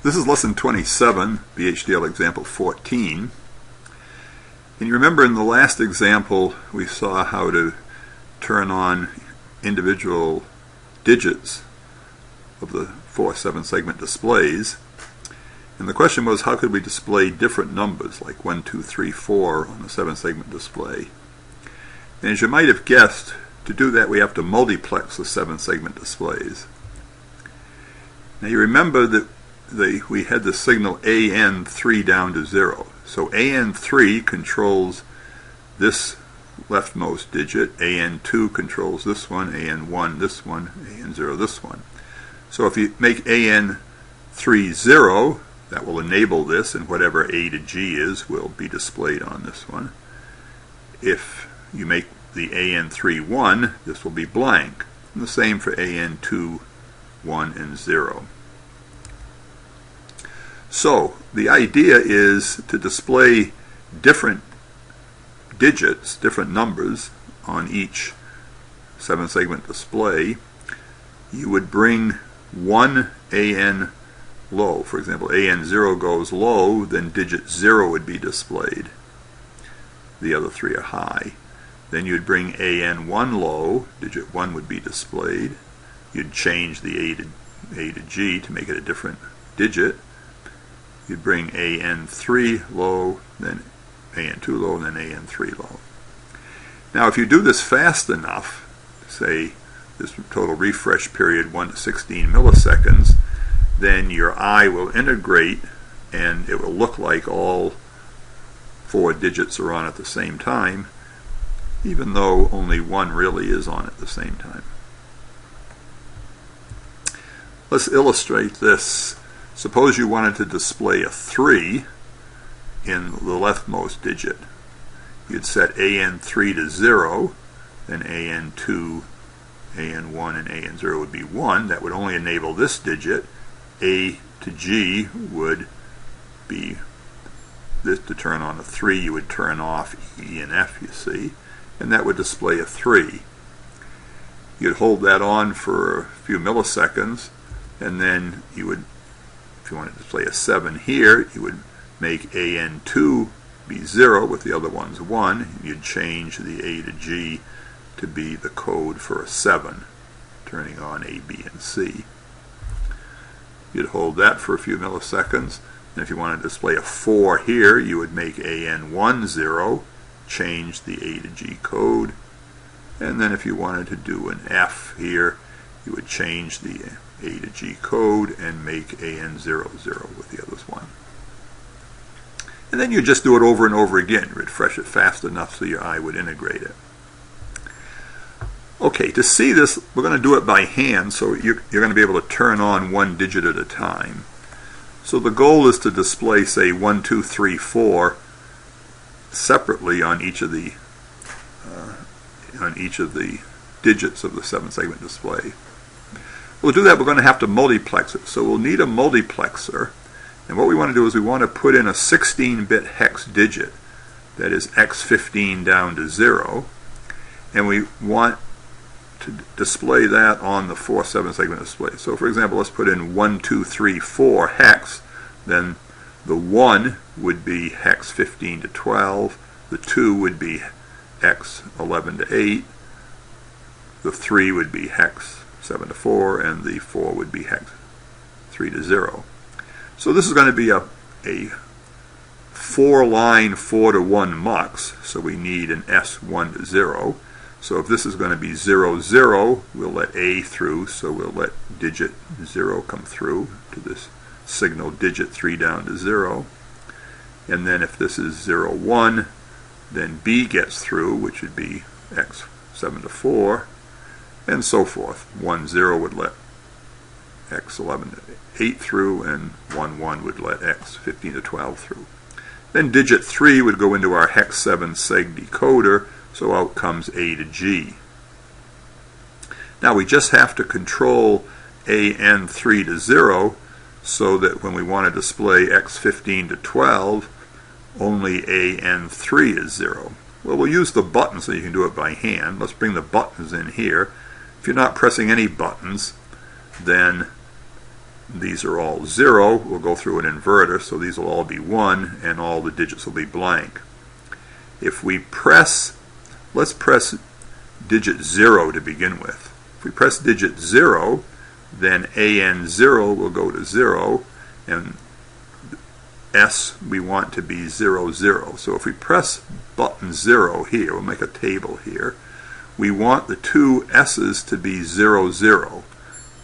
This is lesson 27, VHDL example 14. And you remember in the last example we saw how to turn on individual digits of the 4 7-segment displays. And the question was, how could we display different numbers like 1, 2, 3, 4 on the 7-segment display? And as you might have guessed, to do that we have to multiplex the 7-segment displays. Now you remember that we had the signal AN3 down to 0. So AN3 controls this leftmost digit, AN2 controls this one, AN1 this one, AN0 this one. So if you make AN3 0, that will enable this, and whatever A to G is will be displayed on this one. If you make the AN3 1, this will be blank. And the same for AN2, 1, and 0. So the idea is to display different digits, different numbers on each 7-segment display. You would bring one AN low. For example, AN0 goes low, then digit 0 would be displayed. The other three are high. Then you'd bring AN1 low, digit 1 would be displayed. You'd change the A to G to make it a different digit. You'd bring AN3 low, then AN2 low, and then AN3 low. Now if you do this fast enough, say this total refresh period 1 to 16 milliseconds, then your eye will integrate and it will look like all 4 digits are on at the same time, even though only one really is on at the same time. Let's illustrate this. Suppose you wanted to display a 3 in the leftmost digit. You'd set AN3 to 0, then AN2, AN1, and AN0 would be 1. That would only enable this digit. A to G would be this. To turn on a 3, you would turn off E and F, you see, and that would display a 3. You'd hold that on for a few milliseconds, and then you would, if you wanted to display a 7 here, you would make AN2 be 0 with the other ones 1, and you'd change the A to G to be the code for a 7, turning on A, B, and C. You'd hold that for a few milliseconds, and if you wanted to display a 4 here, you would make AN1 0, change the A to G code, and then if you wanted to do an F here, you would change the A to G code and make AN00 with the others 1. And then you just do it over and over again, refresh it fast enough so your eye would integrate it. Okay, to see this, we're going to do it by hand, so you're going to be able to turn on one digit at a time. So the goal is to display, say, 1, 2, 3, 4 separately on each of the digits of the 7-segment display. We'll do that. We're going to have to multiplex it. So we'll need a multiplexer. And what we want to do is we want to put in a 16-bit hex digit, that is X15 down to 0. And we want to display that on the 4 7-segment display. So for example, let's put in 1, 2, 3, 4 hex. Then the 1 would be hex 15 to 12. The 2 would be hex 11 to 8. The 3 would be hex 7 to 4, and the 4 would be hex 3 to 0. So this is going to be a 4-line 4 to 1 mux, so we need an S1 to 0. So if this is going to be 0, 0, we'll let A through, so we'll let digit 0 come through to this signal digit 3 down to 0. And then if this is 0, 1, then B gets through, which would be X 7 to 4, and so forth. 1, 0 would let X 11 to 8 through, and 1, 1 would let X 15 to 12 through. Then digit 3 would go into our hex 7 seg decoder, so out comes A to G. Now we just have to control AN3 to 0 so that when we want to display X15 to 12, only AN3 is 0. Well, we'll use the button so you can do it by hand. Let's bring the buttons in here. If you're not pressing any buttons, then these are all 0. We'll go through an inverter, so these will all be 1, and all the digits will be blank. If we press, let's press digit 0 to begin with. If we press digit 0, then AN0 will go to 0, and S we want to be 0, 0. So if we press button 0 here, we'll make a table here, we want the two S's to be 0, 0.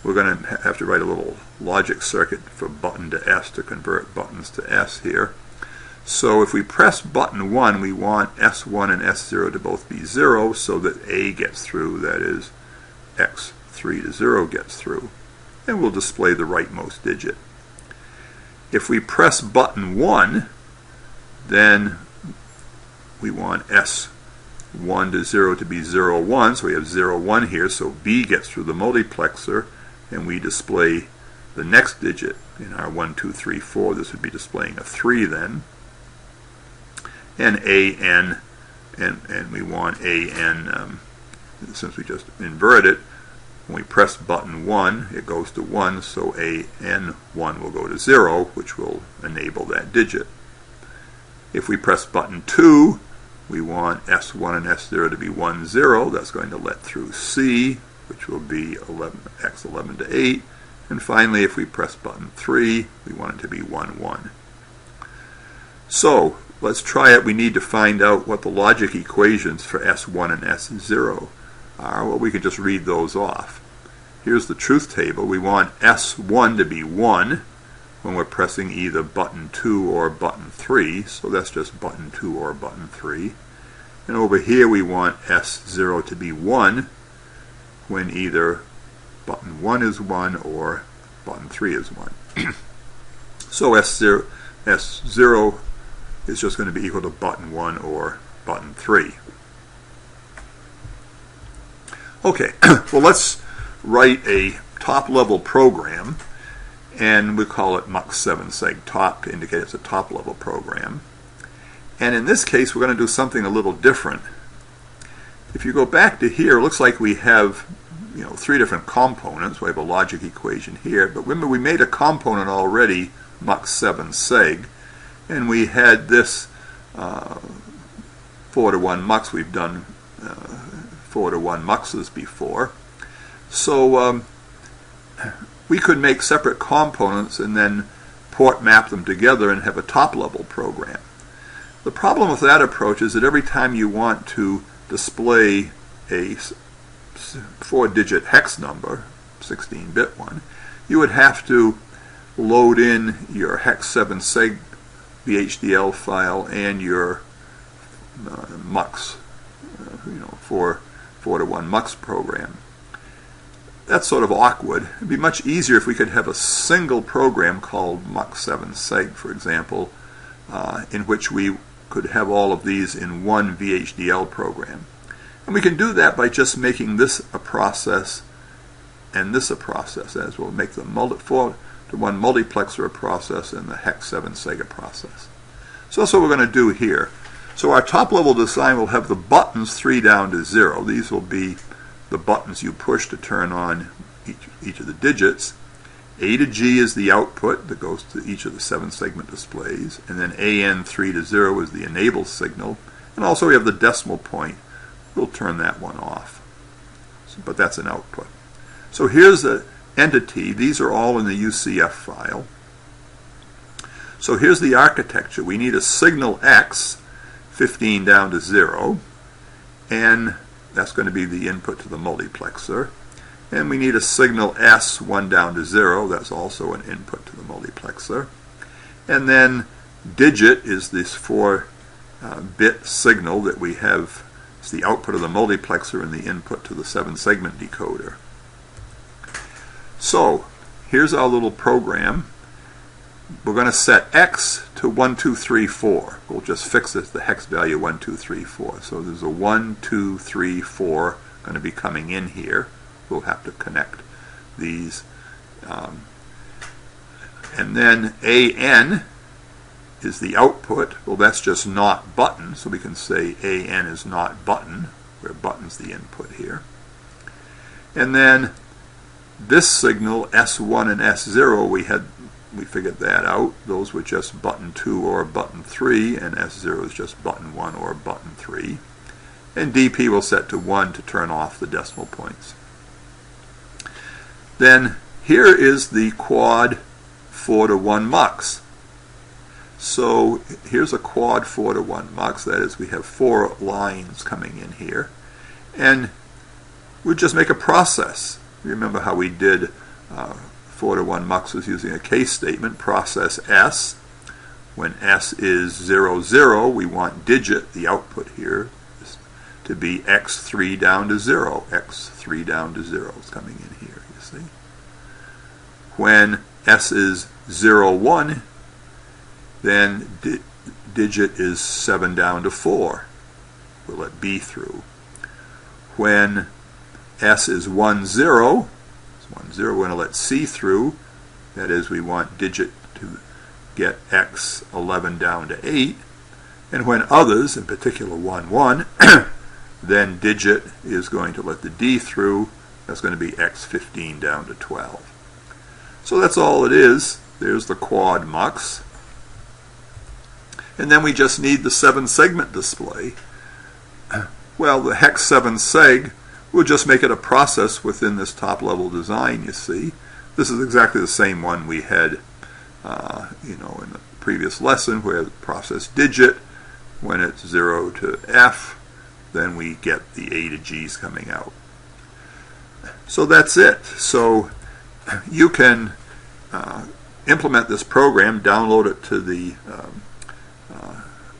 We're going to have to write a little logic circuit for button to S to convert buttons to S here. So if we press button 1, we want S1 and S0 to both be 0 so that A gets through, that is X3 to 0 gets through. And we'll display the rightmost digit. If we press button 1, then we want S1 to 0 to be 0, 1, so we have 0, 1 here, so B gets through the multiplexer, and we display the next digit in our 1, 2, 3, 4. This would be displaying a 3 then. And AN, and we want AN, since we just invert it, when we press button 1, it goes to 1, so AN1 will go to 0, which will enable that digit. If we press button 2, we want S1 and S0 to be 1, 0. That's going to let through C, which will be X11 to 8. And finally, if we press button 3, we want it to be 1, 1. So, let's try it. We need to find out what the logic equations for S1 and S0 are. Well, we can just read those off. Here's the truth table. We want S1 to be 1 when we're pressing either button 2 or button 3, so that's just button 2 or button 3. And over here we want S0 to be 1 when either button 1 is 1 or button 3 is 1. So S0 is just going to be equal to button 1 or button 3. Okay, well, let's write a top-level program, and we call it MUX7seg top to indicate it's a top-level program. And in this case, we're going to do something a little different. If you go back to here, it looks like we have, three different components. We have a logic equation here, but remember we made a component already, MUX7seg, and we had this 4-to-1 mux. We've done 4-to-1 muxes before. So we could make separate components and then port map them together and have a top-level program. The problem with that approach is that every time you want to display a 4-digit hex number, 16-bit one, you would have to load in your hex7seg VHDL file and your mux, 4-to-1 mux program. That's sort of awkward. It'd be much easier if we could have a single program called MUX7seg, for example, in which we could have all of these in one VHDL program. And we can do that by just making this a process and this a process, as we'll make the 4-to-1 multiplexer a process and the hex7seg a process. So that's what we're going to do here. So our top-level design will have the buttons 3 down to 0. These will be the buttons you push to turn on each of the digits. A to G is the output that goes to each of the 7-segment displays, and then AN3 to 0 is the enable signal, and also we have the decimal point. We'll turn that one off, but that's an output. So here's the entity. These are all in the UCF file. So here's the architecture. We need a signal X, 15 down to 0, and that's going to be the input to the multiplexer. And we need a signal S, 1 down to 0. That's also an input to the multiplexer. And then digit is this 4-bit signal that we have. It's the output of the multiplexer and the input to the 7-segment decoder. So here's our little program. We're going to set X to 1, 2, 3, 4. We'll just fix it, the hex value 1, 2, 3, 4. So there's a 1, 2, 3, 4 going to be coming in here. We'll have to connect these. And then AN is the output. Well, that's just not button, so we can say AN is not button, where button's the input here. And then this signal, S1 and S0, we figured that out. Those were just button 2 or button 3, and S0 is just button 1 or button 3. And DP will set to 1 to turn off the decimal points. Then here is the quad 4 to 1 mux. So here's a quad 4 to 1 mux. That is, we have 4 lines coming in here. And we'll just make a process. Remember how we did 4 to 1 mux was using a case statement, process S. When S is 0, 0, we want digit, the output here, to be x3 down to 0. x3 down to 0 is coming in here, you see. When S is 0, 1, then digit is 7 down to 4. We'll let B through. When S is 1, 0, we're going to let C through. That is, we want digit to get x11 down to 8. And when others, in particular 1, 1, then digit is going to let the D through. That's going to be x15 down to 12. So that's all it is. There's the quad mux. And then we just need the 7-segment display. Well, the hex 7 seg, we'll just make it a process within this top-level design, you see. This is exactly the same one we had in the previous lesson, where the process digit, when it's 0 to F, then we get the A to G's coming out. So that's it. So you can implement this program, download it to the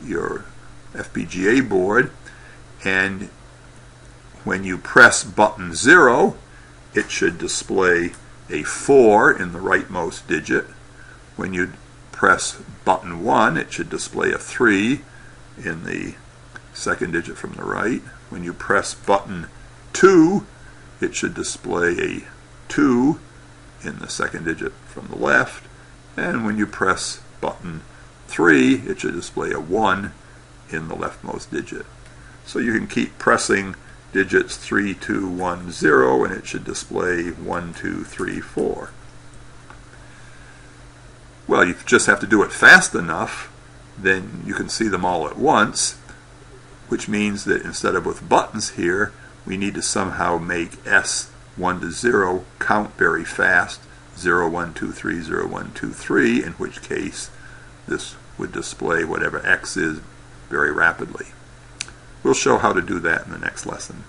your FPGA board, and when you press button 0, it should display a 4 in the rightmost digit. When you press button 1, it should display a 3 in the second digit from the right. When you press button 2, it should display a 2 in the second digit from the left. And when you press button 3, it should display a 1 in the leftmost digit. So you can keep pressing digits 3, 2, 1, 0, and it should display 1, 2, 3, 4. Well, you just have to do it fast enough, then you can see them all at once, which means that instead of with buttons here, we need to somehow make S 1 to 0 count very fast, 0, 1, 2, 3, 0, 1, 2, 3, in which case this would display whatever X is very rapidly. We'll show how to do that in the next lesson.